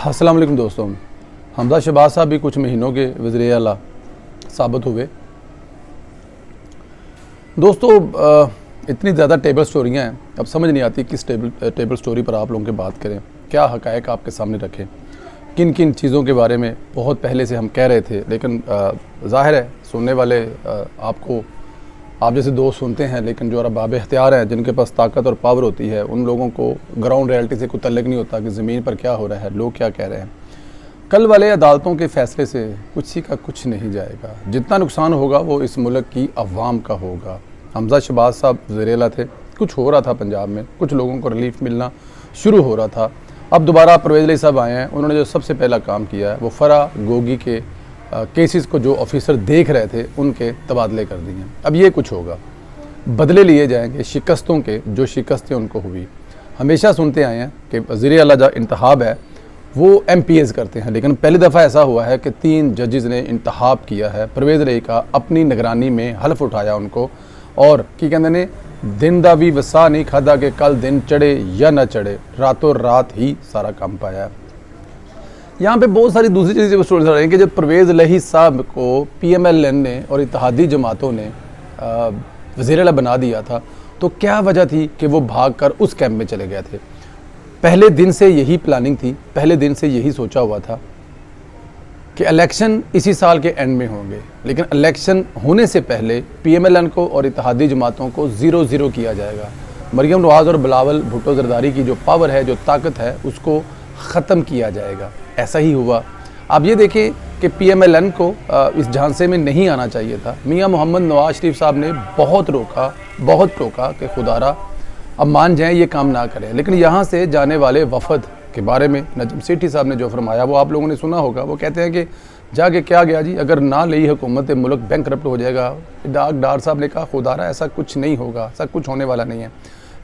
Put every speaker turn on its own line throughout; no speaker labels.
अस्सलाम वालेकुम दोस्तों। हमजा शहबाज साहब भी कुछ महीनों के वज़ीर आला साबित हुए। दोस्तों इतनी ज़्यादा टेबल स्टोरियाँ हैं, अब समझ नहीं आती किस टेबल स्टोरी पर आप लोगों की बात करें, क्या हक़ाइक़ आपके सामने रखें, किन किन चीज़ों के बारे में बहुत पहले से हम कह रहे थे, लेकिन ज़ाहिर है सुनने वाले आपको आप जैसे दोस्त सुनते हैं, लेकिन जो अरबाब इख्तियार हैं जिनके पास ताकत और पावर होती है, उन लोगों को ग्राउंड रियलिटी से कोई तल्लुक़ नहीं होता कि ज़मीन पर क्या हो रहा है, लोग क्या कह रहे हैं। कल वाले अदालतों के फ़ैसले से कुछ ही का कुछ नहीं जाएगा। जितना नुकसान होगा वो इस मुल्क की अवाम का होगा। हमजा शहबाज साहब वज़ीर आला थे, कुछ हो रहा था पंजाब में, कुछ लोगों को रिलीफ मिलना शुरू हो रहा था। अब दोबारा परवेज़ अली साहब आए हैं, उन्होंने जो सबसे पहला काम किया है वो फ़रा गोगी के केसेस को जो ऑफिसर देख रहे थे उनके तबादले कर दिए। अब ये कुछ होगा, बदले लिए जाएंगे शिकस्तों के, जो शिकस्तें उनको हुई। हमेशा सुनते आए हैं कि वज़ीर आला जो इंतखाब है वो MPs करते हैं, लेकिन पहली दफ़ा ऐसा हुआ है कि 3 जजेस ने इंतखाब किया है परवेज़ अली का, अपनी निगरानी में हल्फ उठाया उनको, और की कहते ने दिन दा भी वसा नहीं खादा कि कल दिन चढ़े या ना चढ़े, रातों रात ही सारा काम पाया है। यहाँ पे बहुत सारी दूसरी चीज़ें स्टोरीज आ रही हैं कि जब परवेज़ अली साहब को PMLN ने और इत्तेहादी जमातों ने वज़ीर आला बना दिया था, तो क्या वजह थी कि वो भाग कर उस कैंप में चले गए थे। पहले दिन से यही प्लानिंग थी, पहले दिन से यही सोचा हुआ था कि इलेक्शन इसी साल के एंड में होंगे, लेकिन इलेक्शन होने से पहले PMLN को और इत्तेहादी जमातों को 0-0 किया जाएगा। मरियम नवाज़ और बिलावल भुट्टो ज़रदारी की जो पावर है, जो ताकत है, उसको ख़त्म किया जाएगा। ऐसा ही हुआ। आप ये देखें कि PMLN को इस झांसे में नहीं आना चाहिए था। मियां मोहम्मद नवाज शरीफ साहब ने बहुत रोका, बहुत टोका कि खुदारा अब मान जाएं, ये काम ना करें। लेकिन यहाँ से जाने वाले वफद के बारे में नजम सेठी साहब ने जो फरमाया वो आप लोगों ने सुना होगा। वो कहते हैं कि जाके क्या गया जी, अगर ना ली हुकूमत मुल्क बैंकरप्ट हो जाएगा। डार साहब ने कहा खुदारा ऐसा कुछ नहीं होगा, ऐसा कुछ होने वाला नहीं है।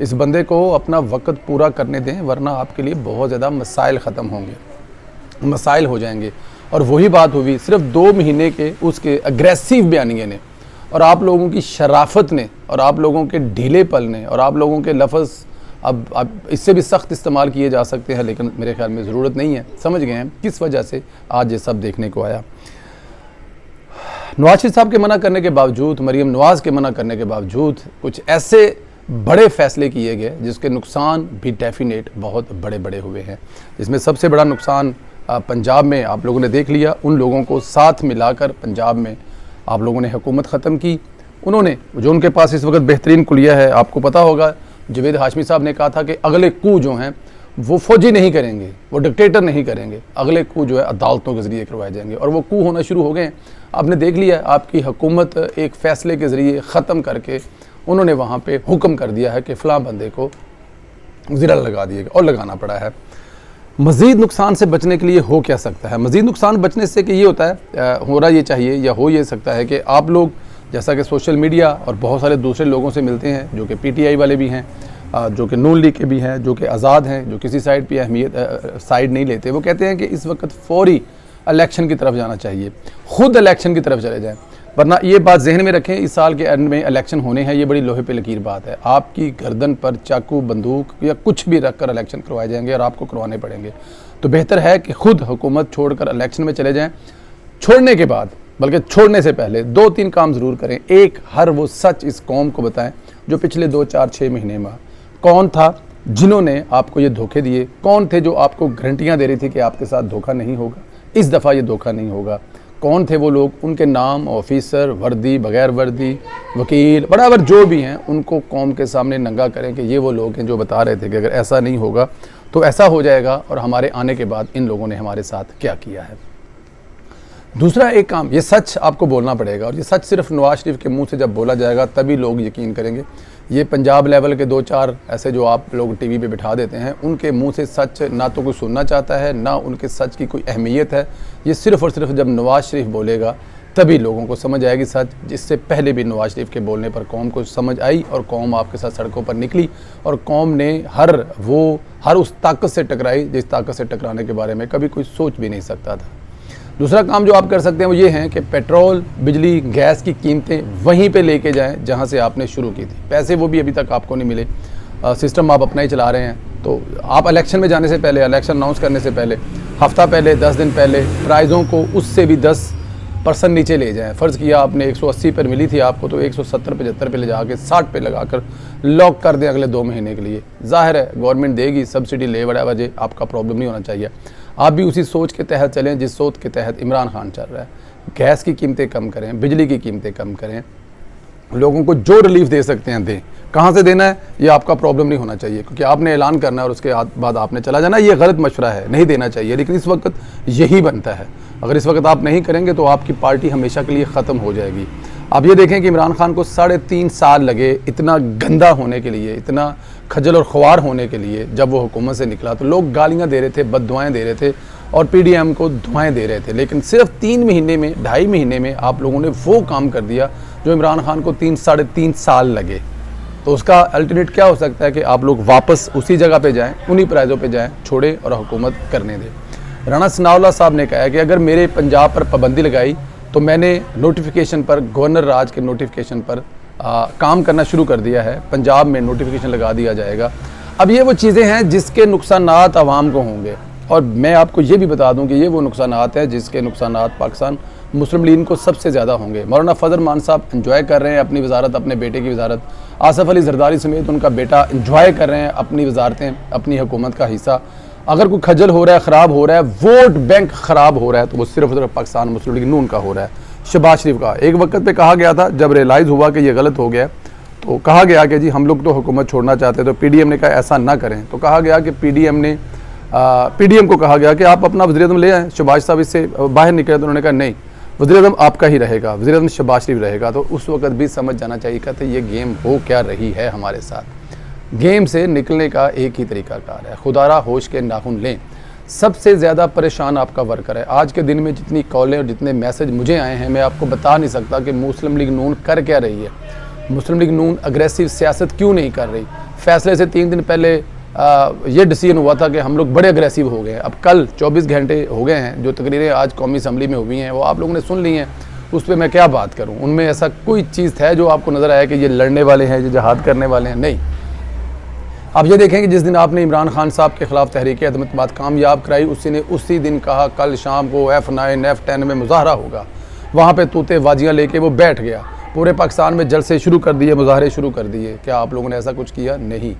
इस बंदे को अपना वक्त पूरा करने दें, वरना आपके लिए बहुत ज़्यादा मसाइल ख़त्म होंगे, मसाइल हो जाएंगे। और वही बात हुई, सिर्फ 2 महीने के उसके अग्रेसिव बयानिए ने और आप लोगों की शराफत ने और आप लोगों के ढीले पल ने और आप लोगों के लफ्ज़ अब इससे भी सख्त इस्तेमाल किए जा सकते हैं, लेकिन मेरे ख्याल में ज़रूरत नहीं है। समझ गए हैं किस वजह से आज ये सब देखने को आया। नवाज शरीफ साहब के मना करने के बावजूद, मरीम नवाज़ के मना करने के बावजूद कुछ ऐसे बड़े फ़ैसले किए गए जिसके नुकसान भी डेफिनेट बहुत बड़े बड़े हुए हैं। जिसमें सबसे बड़ा नुकसान पंजाब में आप लोगों ने देख लिया। उन लोगों को साथ मिलाकर पंजाब में आप लोगों ने हुकूमत ख़त्म की। उन्होंने जो उनके पास इस वक्त बेहतरीन कुलिया है, आपको पता होगा जवेद हाशमी साहब ने कहा था कि अगले कू जो हैं वो फ़ौजी नहीं करेंगे, वो डिक्टेटर नहीं करेंगे, अगले कू जो है अदालतों के ज़रिए करवाए जाएंगे, और वो कू होना शुरू हो गए। आपने देख लिया, आपकी हुकूमत एक फ़ैसले के ज़रिए ख़त्म करके उन्होंने वहाँ पे हुक्म कर दिया है कि फ़लाँ बंदे को वज़ीर आला लगा दिएगा, और लगाना पड़ा है। मज़ीद नुकसान से बचने के लिए हो क्या सकता है? मज़ीद नुकसान बचने से कि ये होता है, होना ये चाहिए या हो ये सकता है कि आप लोग जैसा कि सोशल मीडिया और बहुत सारे दूसरे लोगों से मिलते हैं, जो कि PTI वाले भी हैं, जो कि नून लीग के भी हैं, जो कि आज़ाद हैं, जो किसी साइड पे अहमियत साइड नहीं लेते। वो कहते हैं कि इस वक्त फ़ौरी इलेक्शन की तरफ जाना चाहिए, ख़ुद इलेक्शन की तरफ चले जाएँ। वरना ये बात जहन में रखें, इस साल के एंड में इलेक्शन होने हैं, ये बड़ी लोहे पे लकीर बात है। आपकी गर्दन पर चाकू, बंदूक या कुछ भी रख कर इलेक्शन करवाए जाएंगे और आपको करवाने पड़ेंगे। तो बेहतर है कि खुद हुकूमत छोड़कर इलेक्शन में चले जाएं। छोड़ने के बाद, बल्कि छोड़ने से पहले 2-3 काम ज़रूर करें। एक, हर वो सच इस कौम को बताएं जो पिछले 2-4-6 महीने में कौन था जिन्होंने आपको ये धोखे दिए, कौन थे जो आपको गारंटियाँ दे रही थी कि आपके साथ धोखा नहीं होगा, इस दफ़ा ये धोखा नहीं होगा। कौन थे वो लोग, उनके नाम, ऑफिसर, वर्दी, बगैर वर्दी, वकील, बराबर जो भी हैं, उनको कौम के सामने नंगा करें कि ये वो लोग हैं जो बता रहे थे कि अगर ऐसा नहीं होगा तो ऐसा हो जाएगा, और हमारे आने के बाद इन लोगों ने हमारे साथ क्या किया है। दूसरा एक काम, ये सच आपको बोलना पड़ेगा, और ये सच सिर्फ नवाज शरीफ के मुंह से जब बोला जाएगा तभी लोग यकीन करेंगे। ये पंजाब लेवल के 2-4 ऐसे जो आप लोग TV पे बिठा देते हैं, उनके मुंह से सच ना तो कोई सुनना चाहता है, ना उनके सच की कोई अहमियत है। ये सिर्फ़ और सिर्फ जब नवाज शरीफ बोलेगा तभी लोगों को समझ आएगी सच। जिससे पहले भी नवाज शरीफ के बोलने पर कौम को समझ आई, और कौम आपके साथ सड़कों पर निकली, और कौम ने हर उस ताकत से टकराई जिस ताकत से टकराने के बारे में कभी कोई सोच भी नहीं सकता था। दूसरा काम जो आप कर सकते हैं वो ये है कि पेट्रोल, बिजली, गैस की कीमतें वहीं पे लेके जाएं जहां से आपने शुरू की थी। पैसे वो भी अभी तक आपको नहीं मिले, सिस्टम आप अपना ही चला रहे हैं। तो आप इलेक्शन में जाने से पहले, इलेक्शन अनाउंस करने से पहले हफ्ता पहले 10 दिन पहले प्राइज़ों को उससे भी 10% नीचे ले जाएं। फ़र्ज़ किया आपने 180 पर मिली थी आपको, तो 170-75 पे ले जाके 60 पे लगाकर लॉक कर दें अगले 2 महीने के लिए। ज़ाहिर है गवर्नमेंट देगी, सब्सिडी ले बड़ा वजह, आपका प्रॉब्लम नहीं होना चाहिए। आप भी उसी सोच के तहत चलें जिस सोच के तहत इमरान खान चल रहा है। गैस की कीमतें कम करें, बिजली की कीमतें कम करें, लोगों को जो रिलीफ दे सकते हैं दें। कहाँ से देना है ये आपका प्रॉब्लम नहीं होना चाहिए, क्योंकि आपने ऐलान करना है और उसके बाद आपने चला जाना, ये गलत मशवरा है, नहीं देना चाहिए। लेकिन इस वक्त यही बनता है। अगर इस वक्त आप नहीं करेंगे तो आपकी पार्टी हमेशा के लिए ख़त्म हो जाएगी। आप ये देखें कि इमरान खान को 3.5 साल लगे इतना गंदा होने के लिए, इतना खजल और ख्वार होने के लिए। जब वो हुकूमत से निकला तो लोग गालियाँ दे रहे थे, बददुआएँ दे रहे थे और PDM को दुआएं दे रहे थे। लेकिन सिर्फ 3 महीने में, 2.5 महीने में आप लोगों ने वो काम कर दिया जो इमरान खान को 3-3.5 साल लगे। तो उसका अल्टरनेट क्या हो सकता है कि आप लोग वापस उसी जगह पे जाएं, उन्हीं प्राइज़ों पे जाएं, छोड़ें और हुकूमत करने दें। राणा सनाउल्लाह साहब ने कहा है कि अगर मेरे पंजाब पर पाबंदी लगाई तो मैंने नोटिफिकेशन पर, गवर्नर राज के नोटिफिकेशन पर काम करना शुरू कर दिया है। पंजाब में नोटिफिकेशन लगा दिया जाएगा। अब ये वो चीज़ें हैं जिसके नुकसानात आवाम को होंगे, और मैं आपको ये भी बता दूं कि ये वो नुकसानात हैं जिसके नुकसानात पाकिस्तान मुस्लिम लीग को सबसे ज़्यादा होंगे। मौलाना फजल मान साहब एंजॉय कर रहे हैं अपनी वजारत, अपने बेटे की वजारत। आसफ अली जरदारी समेत उनका बेटा एंजॉय कर रहे हैं अपनी वजारतें, अपनी हुकूमत का हिस्सा। अगर कोई खजल हो रहा है, ख़राब हो रहा है, वोट बैंक ख़राब हो रहा है, तो वो सिर्फ पाकिस्तान मुस्लिम लीग नून का हो रहा है। शहबाज शरीफ का एक वक्त पे कहा गया था, जब रियलाइज़ हुआ कि ये गलत हो गया तो कहा गया कि जी हम लोग तो हुकूमत छोड़ना चाहते, तो PDM ने कहा ऐसा ना करें। तो कहा गया कि PDM को कहा गया कि आप अपना वज़ीर-ए-आज़म ले आएँ। शहबाज साहब इससे बाहर निकले तो उन्होंने कहा नहीं, वज़ीर-ए-आज़म आपका ही रहेगा, वज़ीर-ए-आज़म शहबाज शरीफ रहेगा। तो उस वक्त भी समझ जाना चाहिए कहते ये गेम हो क्या रही है हमारे साथ। गेम से निकलने का एक ही तरीकाकार है, खुदारा होश के नाखून लें। सबसे ज़्यादा परेशान आपका वर्कर है। आज के दिन में जितनी कॉलें और जितने मैसेज मुझे आए हैं, मैं आपको बता नहीं सकता कि मुस्लिम लीग नून कर क्या रही है। मुस्लिम लीग नून अग्रेसिव सियासत क्यों नहीं कर रही। फैसले से 3 दिन पहले ये डिसीजन हुआ था कि हम लोग बड़े अग्रेसिव हो गए हैं। अब कल 24 घंटे हो गए हैं, जो तकरीरें आज कौमी असम्बली में हुई हैं वो आप लोगों ने सुन ली हैं। उस पर मैं क्या बात करूं। उनमें ऐसा कोई चीज़ है जो आपको नज़र आया कि ये लड़ने वाले हैं, ये जहाद करने वाले हैं, नहीं। आप ये देखें कि जिस दिन आपने इमरान खान साहब के ख़िलाफ़ तहरीक अदम-ए-एतमाद कामयाब कराई, उसी दिन कहा कल शाम को F9 F10 में मुजाहरा होगा। वहाँ पर तूते वाजियाँ लेके वो बैठ गया। पूरे पाकिस्तान में जलसे शुरू कर दिए, मुजाहरे शुरू कर दिए। क्या आप लोगों ने ऐसा कुछ किया? नहीं।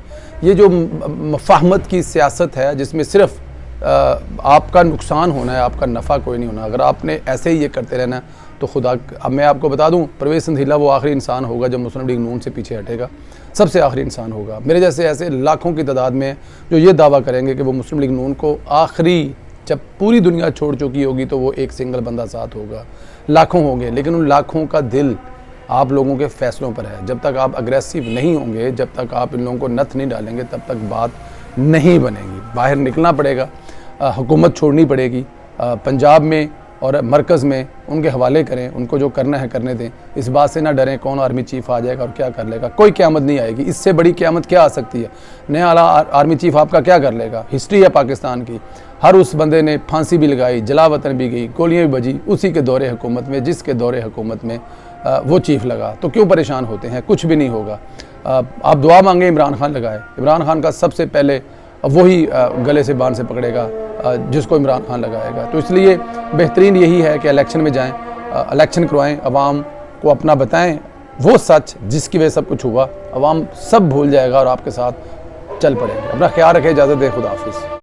ये जो मफाहमत की सियासत है जिसमें सिर्फ आपका नुकसान होना है, आपका नफ़ा कोई नहीं होना। अगर आपने ऐसे ही ये करते रहना तो खुदा, अब मैं आपको बता दूं, परवेज़ संधीला वो आखिरी इंसान होगा जो मुस्लिम लीग नून से पीछे हटेगा, सबसे आखिरी इंसान होगा। मेरे जैसे ऐसे लाखों की तादाद में जो ये दावा करेंगे कि वो मुस्लिम लीग नून को आखिरी, जब पूरी दुनिया छोड़ चुकी होगी तो वो एक सिंगल बंदा साथ होगा। लाखों होंगे, लेकिन उन लाखों का दिल आप लोगों के फ़ैसलों पर है। जब तक आप अग्रेसिव नहीं होंगे, जब तक आप इन लोगों को नथ नहीं डालेंगे, तब तक बात नहीं बनेगी। बाहर निकलना पड़ेगा, हुकूमत छोड़नी पड़ेगी। पंजाब में और मरकज़ में उनके हवाले करें, उनको जो करना है करने दें। इस बात से ना डरें कौन आर्मी चीफ़ आ जाएगा और क्या कर लेगा। कोई क़यामत नहीं आएगी, इससे बड़ी क़यामत क्या आ सकती है। नया आर्मी चीफ़ आपका क्या कर लेगा। हिस्ट्री है पाकिस्तान की, हर उस बंदे ने फांसी भी लगाई, जलावतन भी गई, गोलियाँ भी बजी उसी के दौरे हुकूमत में जिसके दौरे हुकूमत में वो चीफ़ लगा। तो क्यों परेशान होते हैं, कुछ भी नहीं होगा। आप दुआ मांगे इमरान खान लगाए। इमरान खान का सबसे पहले वही गले से बांध से पकड़ेगा जिसको इमरान खान लगाएगा। तो इसलिए बेहतरीन यही है कि इलेक्शन में जाएं, इलेक्शन करवाएं, अवाम को अपना बताएं वो सच जिसकी वजह सब कुछ हुआ। अवाम सब भूल जाएगा और आपके साथ चल पड़ेंगे। अपना ख्याल रखें, इजाज़त दें, खुदा हाफिज़।